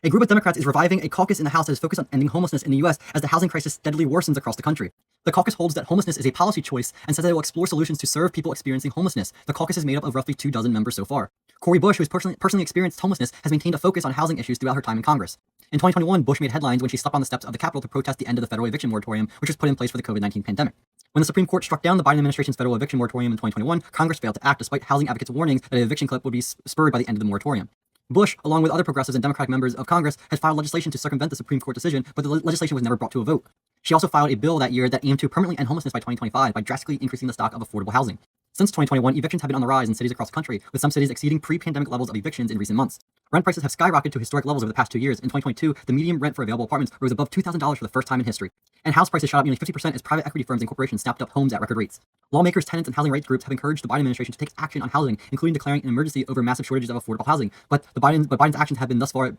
A group of Democrats is reviving a caucus in the House that is focused on ending homelessness in the U.S. as the housing crisis steadily worsens across the country. The caucus holds that homelessness is a policy choice and says that it will explore solutions to serve people experiencing homelessness. The caucus is made up of roughly 24 members so far. Cori Bush, who has personally experienced homelessness, has maintained a focus on housing issues throughout her time in Congress. In 2021, Bush made headlines when she stepped on the steps of the Capitol to protest the end of the federal eviction moratorium, which was put in place for the COVID-19 pandemic. When the Supreme Court struck down the Biden administration's federal eviction moratorium in 2021, Congress failed to act despite housing advocates' warnings that an eviction cliff would be spurred by the end of the moratorium. Bush, along with other progressives and Democratic members of Congress, had filed legislation to circumvent the Supreme Court decision, but the legislation was never brought to a vote. She also filed a bill that year that aimed to permanently end homelessness by 2025 by drastically increasing the stock of affordable housing. Since 2021, evictions have been on the rise in cities across the country, with some cities exceeding pre-pandemic levels of evictions in recent months. Rent prices have skyrocketed to historic levels over the past 2 years. In 2022, the median rent for available apartments rose above $2,000 for the first time in history. And house prices shot up nearly 50% as private equity firms and corporations snapped up homes at record rates. Lawmakers, tenants, and housing rights groups have encouraged the Biden administration to take action on housing, including declaring an emergency over massive shortages of affordable housing. But Biden's actions have been thus far